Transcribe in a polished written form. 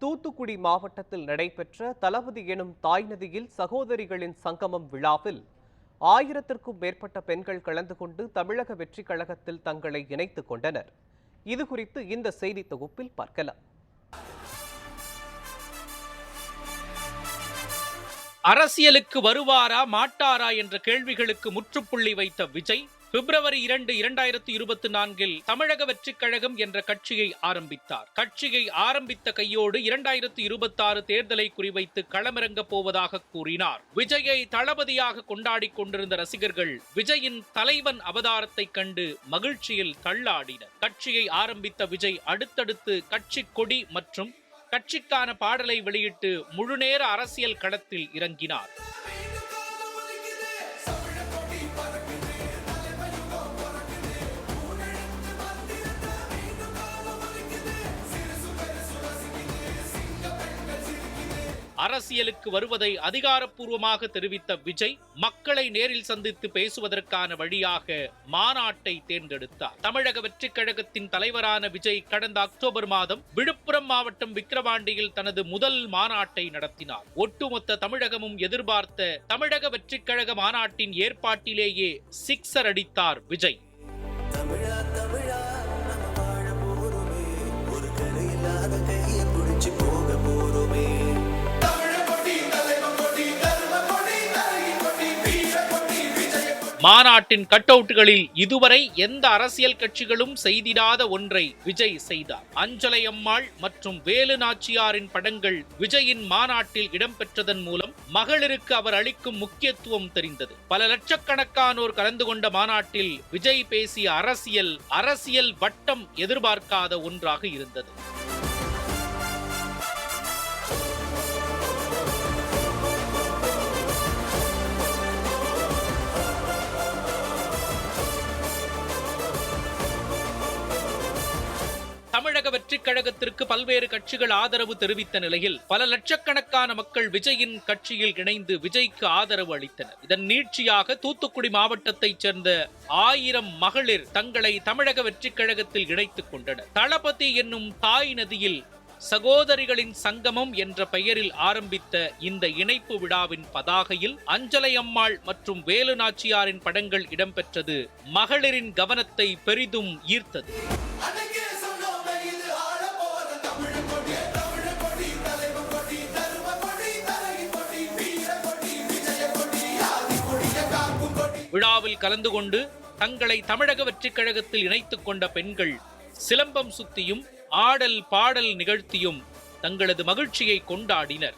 தூத்துக்குடி மாவட்டத்தில் நடைபெற்ற தளபதி எனும் தாய் நதியில் சகோதரிகளின் சங்கமம் விழாவில் 1000க்கும் மேற்பட்ட பெண்கள் கலந்து கொண்டு தமிழக வெற்றி கழகத்தில் தங்களை இணைத்துக் கொண்டனர். இதுகுறித்து இந்த செய்தி தொகுப்பில் பார்க்கலாம். அரசியலுக்கு வருவாரா மாட்டாரா என்ற கேள்விகளுக்கு முற்றுப்புள்ளி வைத்த விஜய் பிப்ரவரி 2, 2024 தமிழக வெற்றி கழகம் என்ற கட்சியை ஆரம்பித்தார். கட்சியை ஆரம்பித்த கையோடு 2026 தேர்தலை குறிவைத்து களமிறங்க போவதாக கூறினார். விஜயை தளபதியாக கொண்டாடிக் கொண்டிருந்த ரசிகர்கள் விஜயின் தலைவன் அவதாரத்தை கண்டு மகிழ்ச்சியில் தள்ளாடினர். கட்சியை ஆரம்பித்த விஜய் அடுத்தடுத்து கட்சி கொடி மற்றும் கட்சிக்கான பாடலை வெளியிட்டு முழுநேர அரசியல் களத்தில் இறங்கினார். அரசியலுக்கு வருவதை அதிகாரப்பூர்வமாக தெரிவித்த விஜய் மக்களை நேரில் சந்தித்து பேசுவதற்கான வழியாக மாநாட்டை தேர்ந்தெடுத்தார். தமிழக வெற்றி கழகத்தின் தலைவரான விஜய் கடந்த அக்டோபர் மாதம் விழுப்புரம் மாவட்டம் விக்கிரவாண்டியில் தனது முதல் மாநாட்டை நடத்தினார். ஒட்டுமொத்த தமிழகமும் எதிர்பார்த்த தமிழக வெற்றி கழக மாநாட்டின் ஏற்பாட்டிலேயே சிக்ஸர் அடித்தார் விஜய். மாநாட்டின் கட் அவுட்களில் இதுவரை எந்த அரசியல் கட்சிகளும் செய்திடாத ஒன்றை விஜய் செய்தார். அஞ்சலை அம்மாள் மற்றும் வேலு நாச்சியாரின் படங்கள் விஜயின் மாநாட்டில் இடம்பெற்றதன் மூலம் மகளிருக்கு அவர் அளிக்கும் முக்கியத்துவம் தெரிந்தது. பல லட்சக்கணக்கானோர் கலந்து கொண்ட மாநாட்டில் விஜய் பேசிய அரசியல் வட்டம் எதிர்பார்க்காத ஒன்றாக இருந்தது. தமிழக வெற்றி கழகத்திற்கு பல்வேறு கட்சிகள் ஆதரவு தெரிவித்த நிலையில் பல லட்சக்கணக்கான மக்கள் விஜயின் கட்சியில் இணைந்து விஜய்க்கு ஆதரவு அளித்தனர். இதன் நீட்சியாக தூத்துக்குடி மாவட்டத்தைச் சேர்ந்த 1000 மகளிர் தங்களை தமிழக வெற்றி கழகத்தில் இணைத்துக் கொண்டனர். தளபதி என்னும் தாய் நதியில் சகோதரிகளின் சங்கமம் என்ற பெயரில் ஆரம்பித்த இந்த இணைப்பு விழாவின் பதாகையில் அஞ்சலை அம்மாள் மற்றும் வேலு நாச்சியாரின் படங்கள் இடம்பெற்றது மகளிரின் கவனத்தை பெரிதும் ஈர்த்தது. விழாவில் கலந்து கொண்டு தங்களை தமிழக வெற்றி கழகத்தில் இணைத்துக் கொண்ட பெண்கள் சிலம்பம் சுத்தியும் ஆடல் பாடல் நிகழ்த்தியும் தங்களது மகிழ்ச்சியை கொண்டாடினர்.